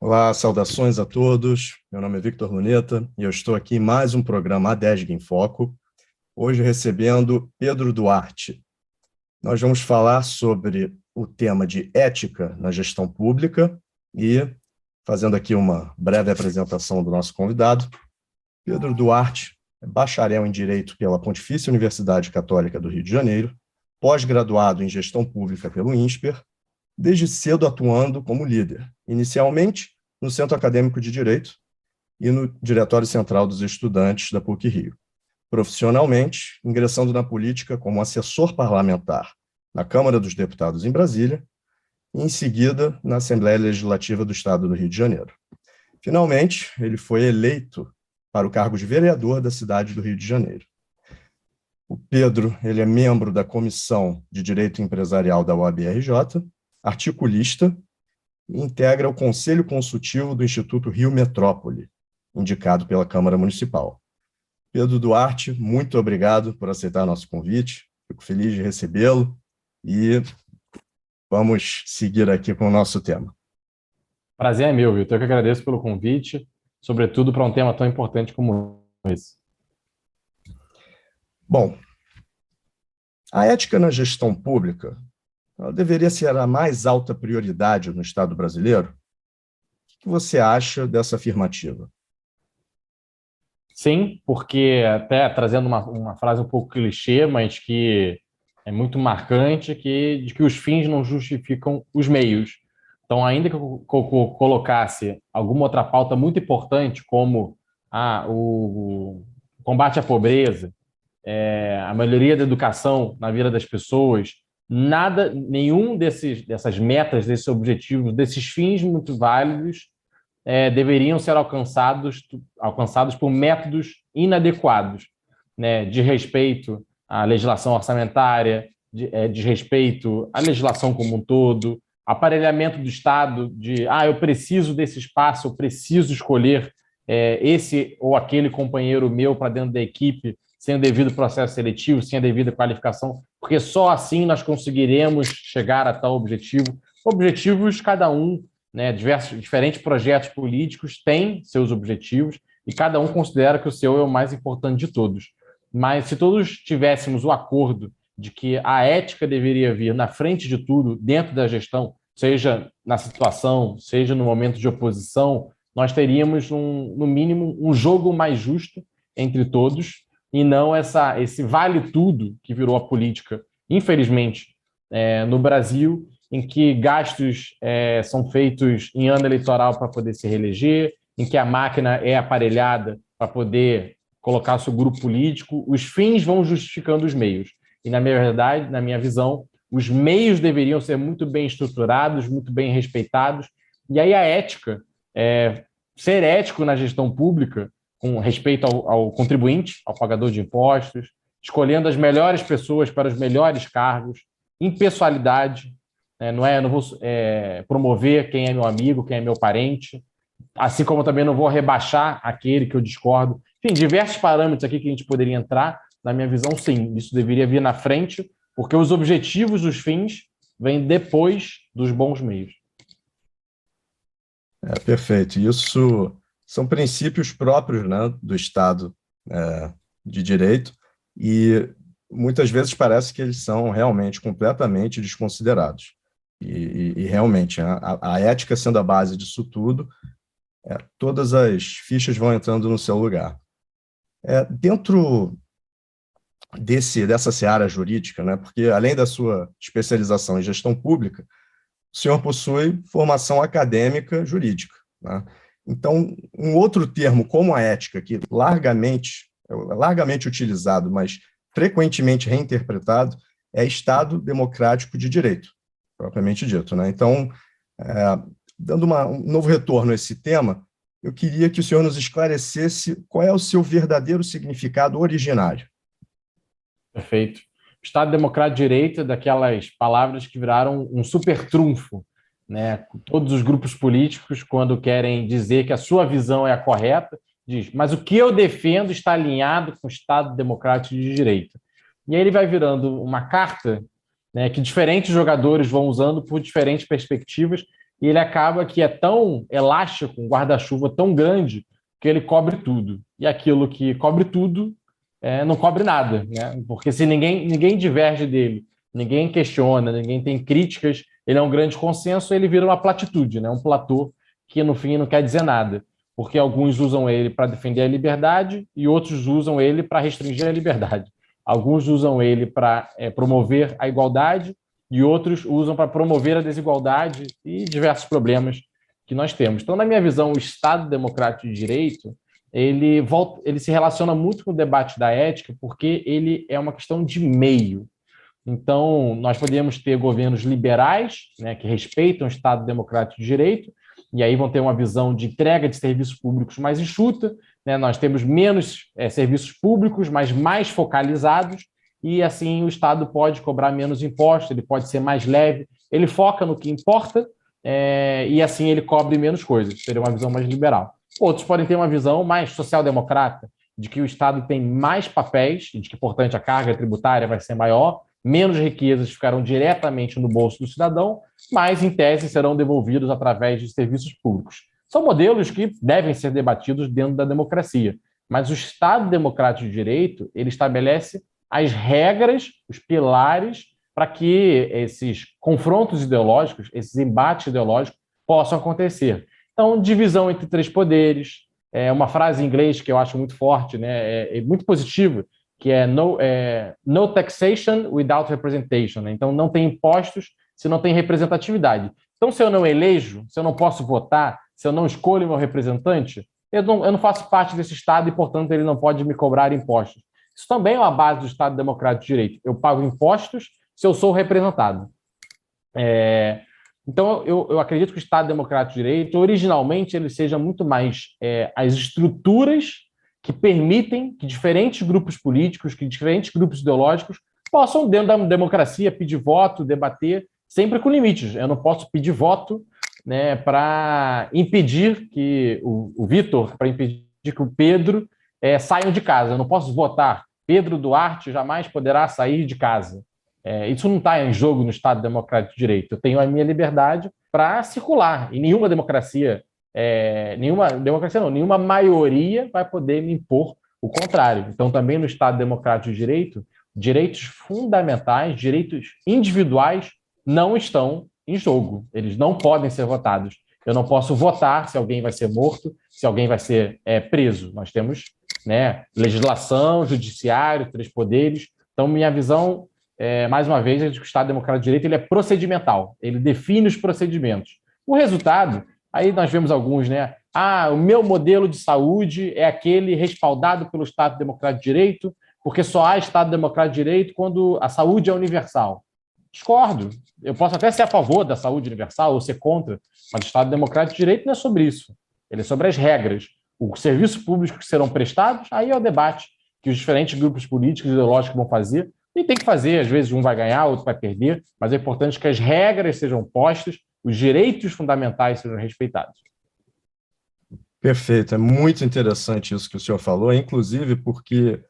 Olá, saudações a todos. Meu nome é Victor Luneta e eu estou aqui em mais um programa ADESG em Foco, hoje recebendo Pedro Duarte. Nós vamos falar sobre o tema de ética na gestão pública e, fazendo aqui uma breve apresentação do nosso convidado, Pedro Duarte é bacharel em Direito pela Pontifícia Universidade Católica do Rio de Janeiro, pós-graduado em Gestão Pública pelo INSPER, desde cedo atuando como líder, inicialmente no Centro Acadêmico de Direito e no Diretório Central dos Estudantes da PUC-Rio. Profissionalmente, ingressando na política como assessor parlamentar na Câmara dos Deputados em Brasília e, em seguida, na Assembleia Legislativa do Estado do Rio de Janeiro. Finalmente, ele foi eleito para o cargo de vereador da cidade do Rio de Janeiro. O Pedro, ele é membro da Comissão de Direito Empresarial da UABRJ, articulista e integra o Conselho Consultivo do Instituto Rio Metrópole, indicado pela Câmara Municipal. Pedro Duarte, muito obrigado por aceitar nosso convite, fico feliz de recebê-lo e vamos seguir aqui com o nosso tema. Prazer é meu, Vitor. Eu que agradeço pelo convite, sobretudo para um tema tão importante como esse. Bom, a ética na gestão pública ela deveria ser a mais alta prioridade no Estado brasileiro? O que você acha dessa afirmativa? Sim, porque até trazendo uma frase um pouco clichê, mas que é muito marcante, de que os fins não justificam os meios. Então, ainda que eu colocasse alguma outra pauta muito importante, como o combate à pobreza, a melhoria da educação na vida das pessoas, nenhum dessas metas, desses objetivos, desses fins muito válidos, deveriam ser alcançados por métodos inadequados, né, de respeito à legislação orçamentária, de respeito à legislação como um todo, aparelhamento do Estado eu preciso desse espaço, eu preciso escolher esse ou aquele companheiro meu para dentro da equipe, sem o devido processo seletivo, sem a devida qualificação, porque só assim nós conseguiremos chegar a tal objetivo. Objetivos, cada um, né, diferentes projetos políticos têm seus objetivos e cada um considera que o seu é o mais importante de todos. Mas se todos tivéssemos o acordo de que a ética deveria vir na frente de tudo, dentro da gestão, seja na situação, seja no momento de oposição, nós teríamos, no mínimo, um jogo mais justo entre todos e não esse vale-tudo que virou a política, infelizmente, no Brasil, em que gastos são feitos em ano eleitoral para poder se reeleger, em que a máquina é aparelhada para poder colocar seu grupo político, os fins vão justificando os meios. E, na minha verdade, na minha visão, os meios deveriam ser muito bem estruturados, muito bem respeitados, e aí a ética, ser ético na gestão pública, com respeito ao contribuinte, ao pagador de impostos, escolhendo as melhores pessoas para os melhores cargos, impessoalidade, não vou promover quem é meu amigo, quem é meu parente, assim como também não vou rebaixar aquele que eu discordo. Enfim, diversos parâmetros aqui que a gente poderia entrar, na minha visão, sim, isso deveria vir na frente, porque os objetivos dos fins vêm depois dos bons meios. Perfeito. Isso são princípios próprios, né, do Estado de Direito e muitas vezes parece que eles são realmente completamente desconsiderados. E realmente, a ética sendo a base disso tudo, todas as fichas vão entrando no seu lugar. Dentro dessa seara jurídica, né, porque além da sua especialização em gestão pública, o senhor possui formação acadêmica jurídica, né? Então, um outro termo como a ética, que é largamente utilizado, mas frequentemente reinterpretado, é Estado Democrático de Direito, propriamente dito, né? Então, dando um novo retorno a esse tema, eu queria que o senhor nos esclarecesse qual é o seu verdadeiro significado originário. Perfeito. O Estado Democrático de Direito é daquelas palavras que viraram um super trunfo, né? Todos os grupos políticos, quando querem dizer que a sua visão é a correta, diz, mas o que eu defendo está alinhado com o Estado Democrático de Direito. E aí ele vai virando uma carta, né, que diferentes jogadores vão usando por diferentes perspectivas, e ele acaba que é tão elástico, um guarda-chuva tão grande, que ele cobre tudo. E aquilo que cobre tudo não cobre nada, né? Porque se ninguém diverge dele, ninguém questiona, ninguém tem críticas, ele é um grande consenso, ele vira uma platitude, né? Um platô que no fim não quer dizer nada, porque alguns usam ele para defender a liberdade e outros usam ele para restringir a liberdade. Alguns usam ele para promover a igualdade e outros usam para promover a desigualdade e diversos problemas que nós temos. Então, na minha visão, o Estado Democrático de Direito ele se relaciona muito com o debate da ética, porque ele é uma questão de meio. Então, nós podemos ter governos liberais, né, que respeitam o Estado Democrático de Direito, e aí vão ter uma visão de entrega de serviços públicos mais enxuta, né? Nós temos menos serviços públicos, mas mais focalizados, e assim o Estado pode cobrar menos impostos, ele pode ser mais leve, ele foca no que importa, e assim ele cobre menos coisas, seria uma visão mais liberal. Outros podem ter uma visão mais social-democrata, de que o Estado tem mais papéis, e de que, portanto, a carga tributária vai ser maior, menos riquezas ficarão diretamente no bolso do cidadão, mas, em tese, serão devolvidos através de serviços públicos. São modelos que devem ser debatidos dentro da democracia, mas o Estado Democrático de Direito ele estabelece as regras, os pilares, para que esses confrontos ideológicos, esses embates ideológicos possam acontecer. Então, divisão entre três poderes, uma frase em inglês que eu acho muito forte, né, muito positiva, que é no taxation without representation. Né? Então, não tem impostos se não tem representatividade. Então, se eu não elejo, se eu não posso votar, se eu não escolho meu representante, eu não faço parte desse Estado e, portanto, ele não pode me cobrar impostos. Isso também é uma base do Estado Democrático de Direito. Eu pago impostos se eu sou representado. Então, eu acredito que o Estado Democrático de Direito, originalmente, ele seja muito mais as estruturas que permitem que diferentes grupos políticos, que diferentes grupos ideológicos possam, dentro da democracia, pedir voto, debater, sempre com limites. Eu não posso pedir voto, né, para impedir que o Vitor, para impedir que o Pedro saiam de casa. Eu não posso votar. Pedro Duarte jamais poderá sair de casa. Isso não está em jogo no Estado Democrático de Direito. Eu tenho a minha liberdade para circular. E nenhuma democracia, nenhuma maioria vai poder me impor o contrário. Então, também no Estado Democrático de Direito, direitos fundamentais, direitos individuais não estão em jogo. Eles não podem ser votados. Eu não posso votar se alguém vai ser morto, se alguém vai ser preso. Nós temos, né, legislação, judiciário, três poderes. Então, minha visão, mais uma vez, é de que o Estado Democrático de Direito ele é procedimental. Ele define os procedimentos. O resultado, aí nós vemos alguns, né? O meu modelo de saúde é aquele respaldado pelo Estado Democrático de Direito, porque só há Estado Democrático de Direito quando a saúde é universal. Discordo. Eu posso até ser a favor da saúde universal ou ser contra, mas o Estado Democrático de Direito não é sobre isso. Ele é sobre as regras. Os serviços públicos que serão prestados, aí é o debate que os diferentes grupos políticos e ideológicos vão fazer. E tem que fazer, às vezes um vai ganhar, outro vai perder, mas é importante que as regras sejam postas, os direitos fundamentais sejam respeitados. Perfeito, é muito interessante isso que o senhor falou, inclusive porque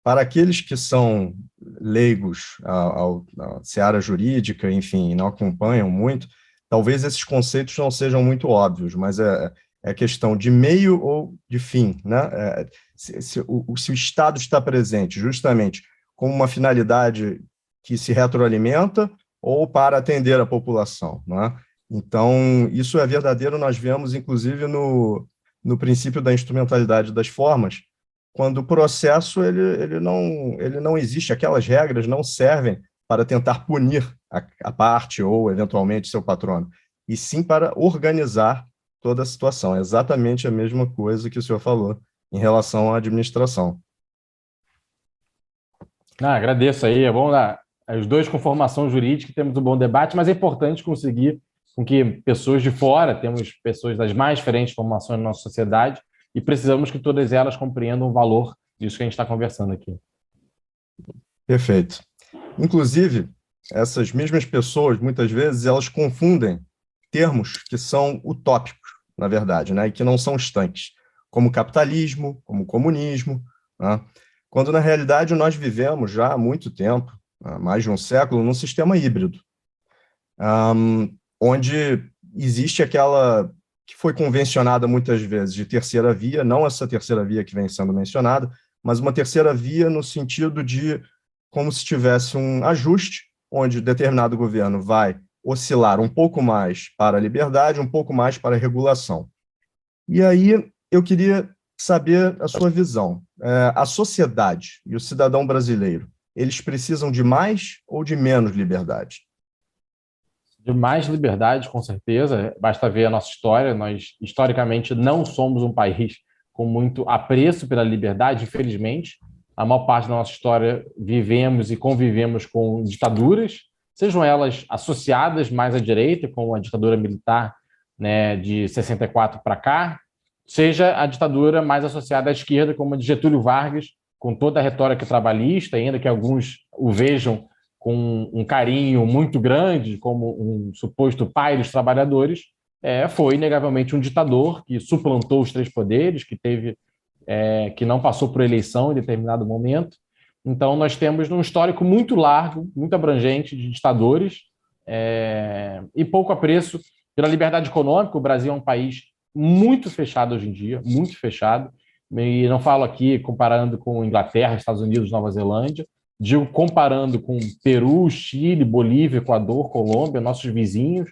para aqueles que são leigos à seara jurídica, enfim, não acompanham muito, talvez esses conceitos não sejam muito óbvios, mas é questão de meio ou de fim, né? Se o Estado está presente justamente como uma finalidade que se retroalimenta ou para atender a população, né? Então, isso é verdadeiro, nós vemos, inclusive, no princípio da instrumentalidade das formas, quando o processo ele não existe, aquelas regras não servem para tentar punir a parte ou, eventualmente, seu patrono, e sim para organizar toda a situação. É exatamente a mesma coisa que o senhor falou em relação à administração. Agradeço aí, é bom os dois com formação jurídica, temos um bom debate, mas é importante conseguir com que pessoas de fora, temos pessoas das mais diferentes formações na nossa sociedade, e precisamos que todas elas compreendam o valor disso que a gente está conversando aqui. Perfeito. Inclusive, essas mesmas pessoas, muitas vezes, elas confundem termos que são utópicos, na verdade, né, e que não são estanques, como capitalismo, como comunismo, né, quando, na realidade, nós vivemos já há muito tempo, há mais de um século, num sistema híbrido, onde existe aquela que foi convencionada muitas vezes de terceira via, não essa terceira via que vem sendo mencionada, mas uma terceira via no sentido de como se tivesse um ajuste, onde determinado governo vai oscilar um pouco mais para a liberdade, um pouco mais para a regulação. E aí eu queria saber a sua visão. A sociedade e o cidadão brasileiro, eles precisam de mais ou de menos liberdade? De mais liberdade, com certeza. Basta ver a nossa história. Nós, historicamente, não somos um país com muito apreço pela liberdade, infelizmente. A maior parte da nossa história vivemos e convivemos com ditaduras, sejam elas associadas mais à direita, como a ditadura militar, né, de 64 para cá, seja a ditadura mais associada à esquerda, como a de Getúlio Vargas, com toda a retórica trabalhista, ainda que alguns o vejam com um carinho muito grande, como um suposto pai dos trabalhadores, foi inegavelmente um ditador que suplantou os três poderes, que não passou por eleição em determinado momento. Então, nós temos um histórico muito largo, muito abrangente de ditadores e pouco apreço pela liberdade econômica. O Brasil é um país muito fechado hoje em dia, muito fechado, e não falo aqui comparando com Inglaterra, Estados Unidos, Nova Zelândia, digo comparando com Peru, Chile, Bolívia, Equador, Colômbia, nossos vizinhos.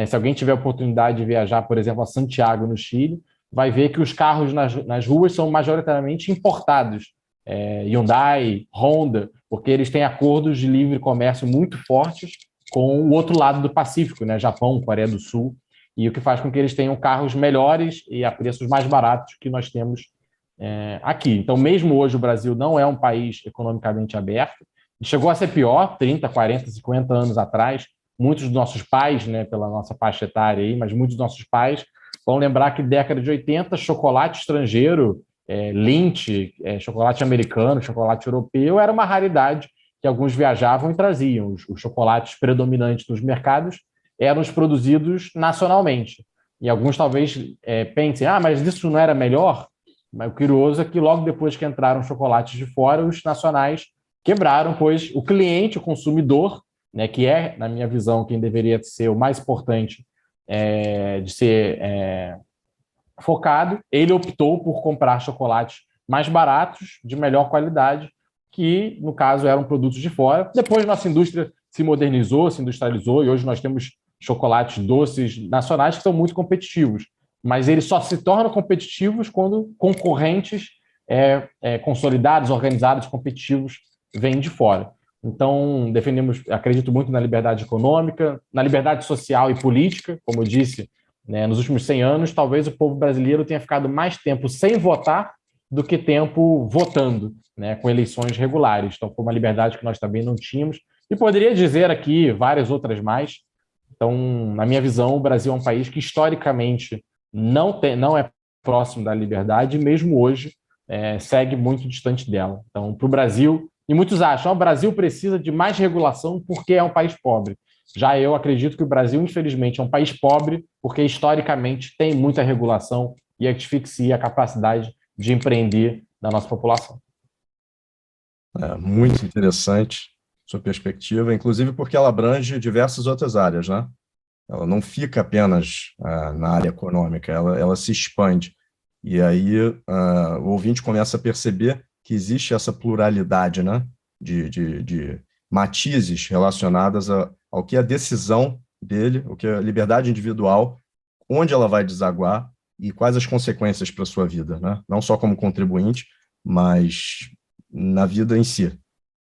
Se alguém tiver a oportunidade de viajar, por exemplo, a Santiago, no Chile, vai ver que os carros nas ruas são majoritariamente importados. Hyundai, Honda, porque eles têm acordos de livre comércio muito fortes com o outro lado do Pacífico, né? Japão, Coreia do Sul, e o que faz com que eles tenham carros melhores e a preços mais baratos que nós temos aqui. Então, mesmo hoje, o Brasil não é um país economicamente aberto. Chegou a ser pior 30, 40, 50 anos atrás. Muitos dos nossos pais, né, pela nossa faixa etária aí, mas muitos dos nossos pais vão lembrar que década de 80, chocolate estrangeiro, Lindt, chocolate americano, chocolate europeu, era uma raridade que alguns viajavam e traziam. Os chocolates predominantes nos mercados eram os produzidos nacionalmente. E alguns talvez pensem, mas isso não era melhor? Mas o curioso é que logo depois que entraram chocolates de fora, os nacionais quebraram, pois o cliente, o consumidor, né, que é, na minha visão, quem deveria ser o mais importante de ser focado, ele optou por comprar chocolates mais baratos, de melhor qualidade, que, no caso, eram produtos de fora. Depois, nossa indústria se modernizou, se industrializou, e hoje nós temos chocolates doces nacionais que são muito competitivos. Mas eles só se tornam competitivos quando concorrentes consolidados, organizados, competitivos vêm de fora. Então, acredito muito na liberdade econômica, na liberdade social e política, como eu disse, né, nos últimos 100 anos, talvez o povo brasileiro tenha ficado mais tempo sem votar do que tempo votando, né, com eleições regulares. Então, foi uma liberdade que nós também não tínhamos. E poderia dizer aqui várias outras mais. Então, na minha visão, o Brasil é um país que, historicamente, não é próximo da liberdade, e mesmo hoje segue muito distante dela. Então, para o Brasil, e muitos acham que o Brasil precisa de mais regulação porque é um país pobre. Já eu acredito que o Brasil, infelizmente, é um país pobre porque, historicamente, tem muita regulação e asfixia a capacidade de empreender da nossa população. Muito interessante sua perspectiva, inclusive porque ela abrange diversas outras áreas, né? Ela não fica apenas na área econômica, ela se expande. E aí o ouvinte começa a perceber que existe essa pluralidade, né, de matizes relacionadas ao que é a decisão dele, o que é a liberdade individual, onde ela vai desaguar e quais as consequências para a sua vida, né? Não só como contribuinte, mas na vida em si.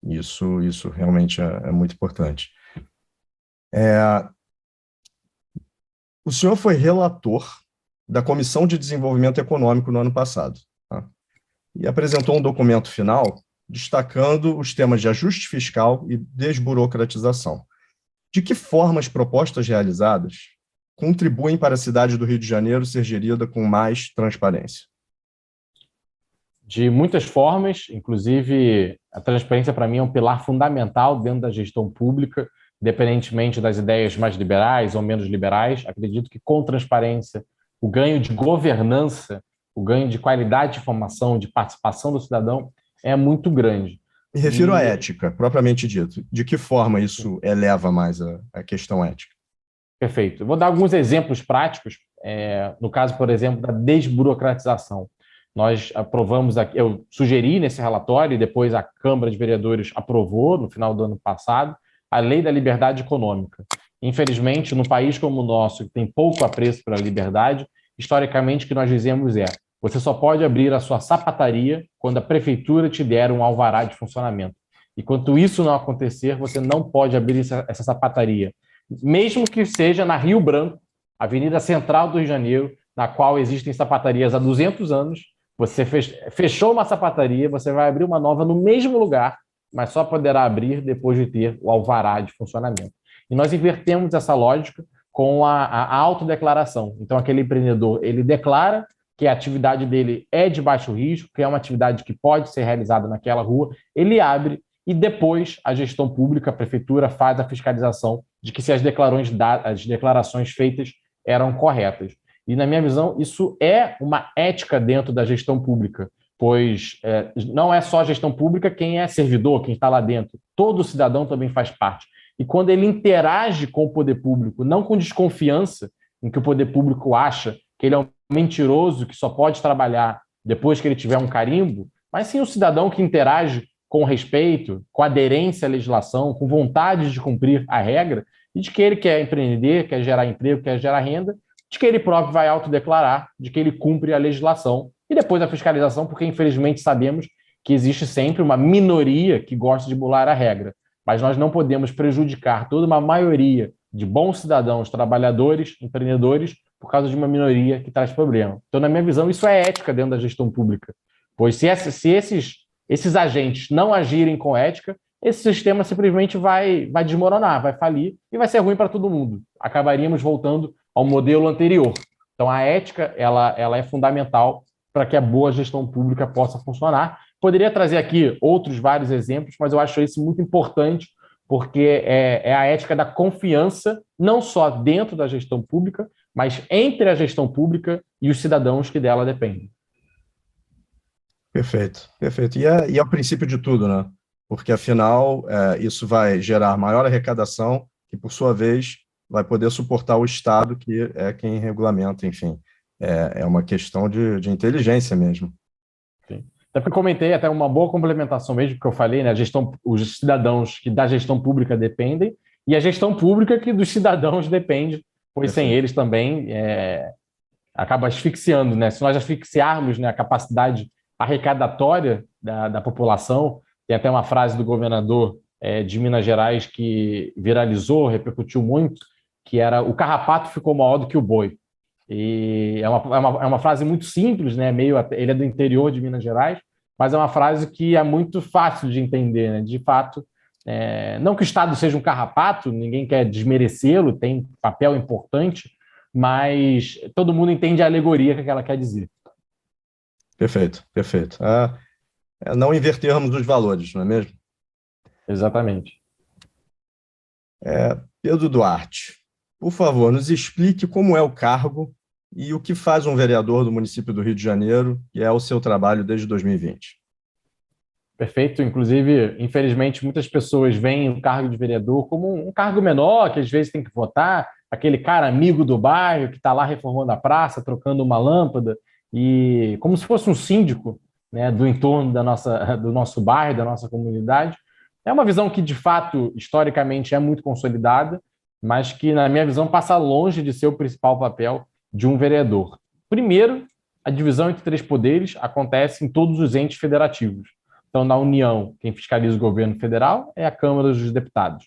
Isso realmente é muito importante. O senhor foi relator da Comissão de Desenvolvimento Econômico no ano passado, tá? E apresentou um documento final destacando os temas de ajuste fiscal e desburocratização. De que forma as propostas realizadas contribuem para a cidade do Rio de Janeiro ser gerida com mais transparência? De muitas formas, inclusive a transparência para mim é um pilar fundamental dentro da gestão pública, independentemente das ideias mais liberais ou menos liberais. Acredito que com transparência, o ganho de governança, o ganho de qualidade de informação, de participação do cidadão é muito grande. Me refiro à ética, propriamente dito. De que forma isso eleva mais a questão ética? Perfeito. Eu vou dar alguns exemplos práticos, no caso, por exemplo, da desburocratização. Nós aprovamos aqui, eu sugeri nesse relatório, e depois a Câmara de Vereadores aprovou, no final do ano passado, a Lei da Liberdade Econômica. Infelizmente, num país como o nosso, que tem pouco apreço pela liberdade, historicamente o que nós dizemos você só pode abrir a sua sapataria quando a prefeitura te der um alvará de funcionamento. Enquanto isso não acontecer, você não pode abrir essa sapataria. Mesmo que seja na Rio Branco, Avenida Central do Rio de Janeiro, na qual existem sapatarias há 200 anos, você fechou uma sapataria, você vai abrir uma nova no mesmo lugar, mas só poderá abrir depois de ter o alvará de funcionamento. E nós invertemos essa lógica com a autodeclaração. Então, aquele empreendedor, ele declara que a atividade dele é de baixo risco, que é uma atividade que pode ser realizada naquela rua, ele abre e depois a gestão pública, a prefeitura, faz a fiscalização de que se as declarações feitas eram corretas. E, na minha visão, isso é uma ética dentro da gestão pública, pois não é só a gestão pública quem é servidor, quem está lá dentro. Todo cidadão também faz parte. E quando ele interage com o poder público, não com desconfiança, em que o poder público acha que ele é um mentiroso que só pode trabalhar depois que ele tiver um carimbo, mas sim um cidadão que interage com respeito, com aderência à legislação, com vontade de cumprir a regra, e de que ele quer empreender, quer gerar emprego, quer gerar renda, de que ele próprio vai autodeclarar, de que ele cumpre a legislação, e depois a fiscalização, porque infelizmente sabemos que existe sempre uma minoria que gosta de bular a regra, mas nós não podemos prejudicar toda uma maioria de bons cidadãos, trabalhadores, empreendedores, por causa de uma minoria que traz problema. Então, na minha visão, isso é ética dentro da gestão pública, pois se esses agentes não agirem com ética, esse sistema simplesmente vai desmoronar, vai falir e vai ser ruim para todo mundo. Acabaríamos voltando ao modelo anterior. Então, a ética ela é fundamental para que a boa gestão pública possa funcionar. Poderia trazer aqui outros vários exemplos, mas eu acho esse muito importante, porque é a ética da confiança, não só dentro da gestão pública, mas entre a gestão pública e os cidadãos que dela dependem. Perfeito, perfeito. E é o princípio de tudo, né? Porque, afinal, isso vai gerar maior arrecadação, que, por sua vez, vai poder suportar o Estado, que é quem regulamenta, enfim. É uma questão de inteligência mesmo. Sim. Até porque eu comentei, até uma boa complementação mesmo, que eu falei, né? Os cidadãos que da gestão pública dependem, e a gestão pública que dos cidadãos depende, pois sem eles também acaba asfixiando, né? Se nós asfixiarmos, né, a capacidade arrecadatória da população, tem até uma frase do governador de Minas Gerais que viralizou, repercutiu muito, que era: o carrapato ficou maior do que o boi. E é uma frase muito simples, né? Ele é do interior de Minas Gerais, mas é uma frase que é muito fácil de entender, né? De fato, não que o Estado seja um carrapato, ninguém quer desmerecê-lo, tem papel importante, mas todo mundo entende a alegoria que ela quer dizer. Perfeito, perfeito. Não invertermos os valores, não é mesmo? Exatamente. Pedro Duarte, por favor, nos explique como é o cargo e o que faz um vereador do município do Rio de Janeiro, que é o seu trabalho desde 2020. Perfeito. Inclusive, infelizmente, muitas pessoas veem o cargo de vereador como um cargo menor, que às vezes tem que votar, aquele cara amigo do bairro que está lá reformando a praça, trocando uma lâmpada, e como se fosse um síndico, né, do entorno do nosso bairro, da nossa comunidade. É uma visão que, de fato, historicamente é muito consolidada, mas que, na minha visão, passa longe de ser o principal papel de um vereador. Primeiro, a divisão entre três poderes acontece em todos os entes federativos. Então, na União, quem fiscaliza o governo federal é a Câmara dos Deputados.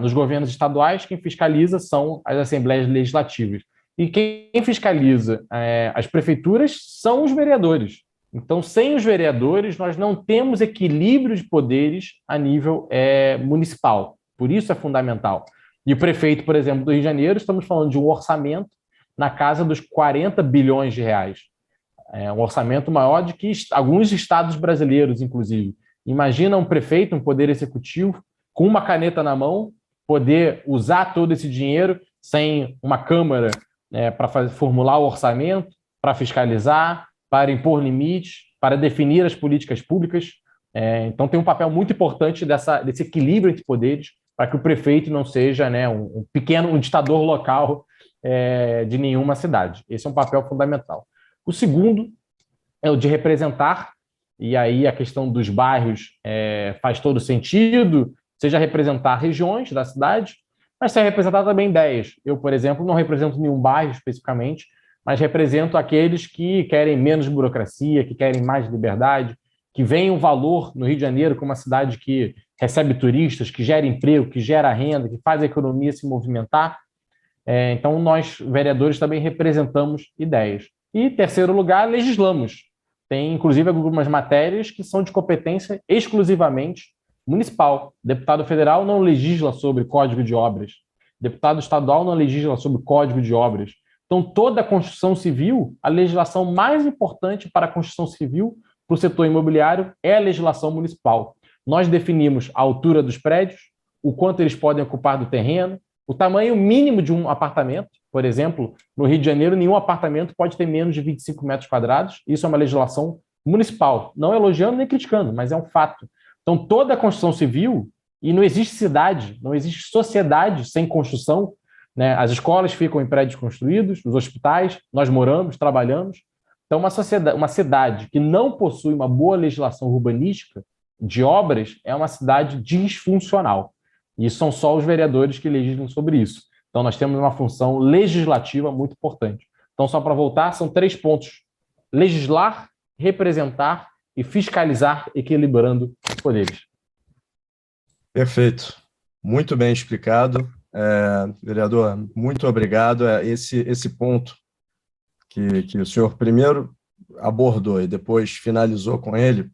Nos governos estaduais, quem fiscaliza são as assembleias legislativas. E quem fiscaliza as prefeituras são os vereadores. Então, sem os vereadores, nós não temos equilíbrio de poderes a nível municipal. Por isso é fundamental. E o prefeito, por exemplo, do Rio de Janeiro, estamos falando de um orçamento na casa dos 40 bilhões de reais. É um orçamento maior do que alguns estados brasileiros, inclusive. Imagina um prefeito, um poder executivo, com uma caneta na mão, poder usar todo esse dinheiro sem uma Câmara para formular o orçamento, para fiscalizar, para impor limites, para definir as políticas públicas. Então, tem um papel muito importante desse equilíbrio entre poderes para que o prefeito não seja, né, um ditador local de nenhuma cidade. Esse é um papel fundamental. O segundo é o de representar, e aí a questão dos bairros faz todo sentido, seja representar regiões da cidade, mas seja representar também ideias. Eu, por exemplo, não represento nenhum bairro especificamente, mas represento aqueles que querem menos burocracia, que querem mais liberdade, que veem o valor no Rio de Janeiro como uma cidade que recebe turistas, que gera emprego, que gera renda, que faz a economia se movimentar. Então, nós, vereadores, também representamos ideias. E, em terceiro lugar, legislamos. Tem, inclusive, algumas matérias que são de competência exclusivamente municipal. Deputado federal não legisla sobre código de obras. Deputado estadual não legisla sobre código de obras. Então, toda a construção civil, a legislação mais importante para a construção civil, para o setor imobiliário, é a legislação municipal. Nós definimos a altura dos prédios, o quanto eles podem ocupar do terreno, o tamanho mínimo de um apartamento. Por exemplo, no Rio de Janeiro, nenhum apartamento pode ter menos de 25 metros quadrados. Isso é uma legislação municipal. Não elogiando nem criticando, mas é um fato. Então, toda a construção civil, e não existe cidade, não existe sociedade sem construção, né? As escolas ficam em prédios construídos, os hospitais, nós moramos, trabalhamos. Então, uma cidade que não possui uma boa legislação urbanística de obras é uma cidade disfuncional. E são só os vereadores que legislam sobre isso. Então, nós temos uma função legislativa muito importante. Então, só para voltar, são 3 pontos: legislar, representar e fiscalizar, equilibrando os poderes. Perfeito. Muito bem explicado. Vereador, muito obrigado. Esse ponto que o senhor primeiro abordou e depois finalizou com ele,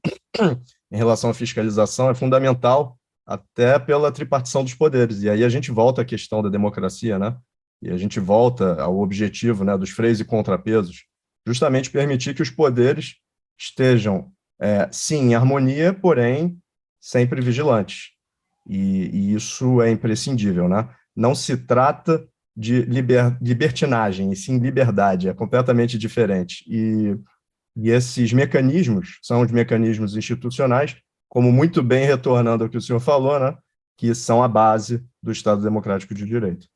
em relação à fiscalização, é fundamental, até pela tripartição dos poderes. E aí a gente volta à questão da democracia, né? E a gente volta ao objetivo, né, dos freios e contrapesos, justamente permitir que os poderes estejam, sim, em harmonia, porém sempre vigilantes. E isso é imprescindível, né? Não se trata de libertinagem, e sim liberdade, é completamente diferente. E esses mecanismos são os mecanismos institucionais, como muito bem retornando ao que o senhor falou, né, que são a base do Estado Democrático de Direito.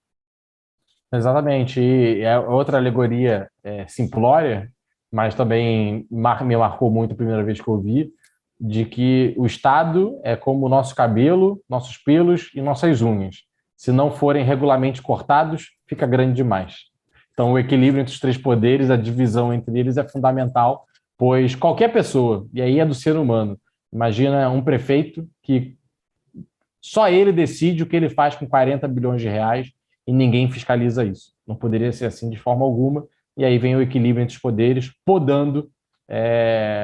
Exatamente. E é outra alegoria simplória, mas também me marcou muito a primeira vez que eu vi, de que o Estado é como o nosso cabelo, nossos pelos e nossas unhas. Se não forem regularmente cortados, fica grande demais. Então, o equilíbrio entre os 3 poderes, a divisão entre eles é fundamental, pois qualquer pessoa, e aí é do ser humano, imagina um prefeito que só ele decide o que ele faz com 40 bilhões de reais e ninguém fiscaliza isso. Não poderia ser assim de forma alguma, e aí vem o equilíbrio entre os poderes, podando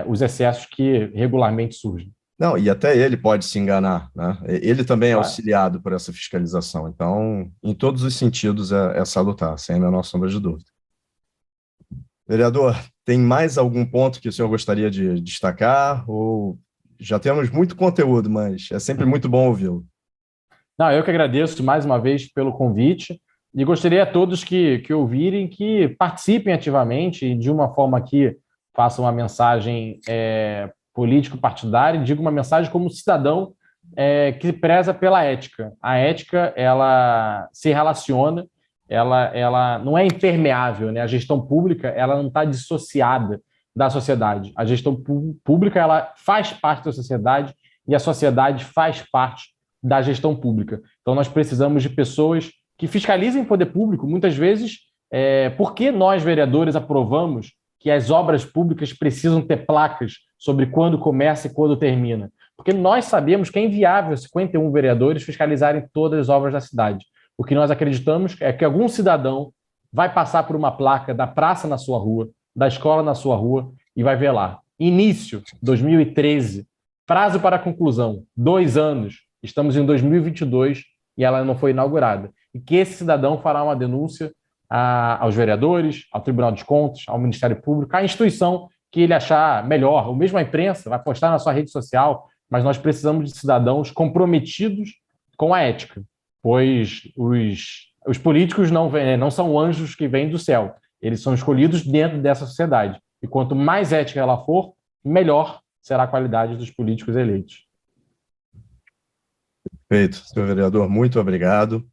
os excessos que regularmente surgem. Não, e até ele pode se enganar, né? Ele também é Claro. auxiliado por essa fiscalização. Então, em todos os sentidos, é salutar, sem a menor sombra de dúvida. Vereador, tem mais algum ponto que o senhor gostaria de destacar? Ou já temos muito conteúdo, mas é sempre muito bom ouvi-lo. Não, eu que agradeço mais uma vez pelo convite e gostaria a todos que ouvirem que participem ativamente e de uma forma que façam uma mensagem político-partidária e diga uma mensagem como cidadão que preza pela ética. A ética, ela se relaciona, ela não é impermeável, né? A gestão pública, ela não está dissociada da sociedade. A gestão pública, ela faz parte da sociedade e a sociedade faz parte da gestão pública. Então, nós precisamos de pessoas que fiscalizem o poder público. Muitas vezes, por que nós, vereadores, aprovamos que as obras públicas precisam ter placas sobre quando começa e quando termina? Porque nós sabemos que é inviável 51 vereadores fiscalizarem todas as obras da cidade. O que nós acreditamos é que algum cidadão vai passar por uma placa da praça na sua rua, da escola na sua rua, e vai ver lá. Início, 2013. Prazo para conclusão, 2 anos. Estamos em 2022 e ela não foi inaugurada. E que esse cidadão fará uma denúncia aos vereadores, ao Tribunal de Contas, ao Ministério Público, à instituição que ele achar melhor, ou mesmo a imprensa, vai postar na sua rede social, mas nós precisamos de cidadãos comprometidos com a ética, pois os políticos não são anjos que vêm do céu, eles são escolhidos dentro dessa sociedade. E quanto mais ética ela for, melhor será a qualidade dos políticos eleitos. Perfeito, senhor vereador, muito obrigado.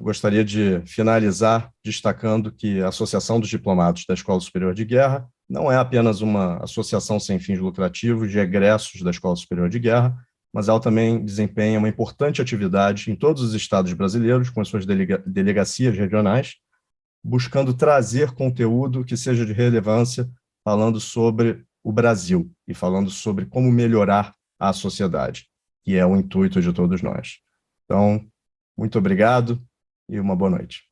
Gostaria de finalizar destacando que a Associação dos Diplomados da Escola Superior de Guerra não é apenas uma associação sem fins lucrativos de egressos da Escola Superior de Guerra, mas ela também desempenha uma importante atividade em todos os estados brasileiros, com as suas delegacias regionais, buscando trazer conteúdo que seja de relevância, falando sobre o Brasil e falando sobre como melhorar a sociedade, que é o intuito de todos nós. Então, muito obrigado e uma boa noite.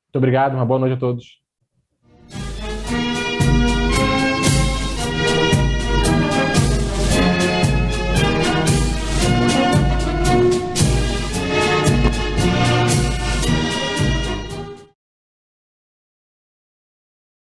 Muito obrigado, uma boa noite a todos.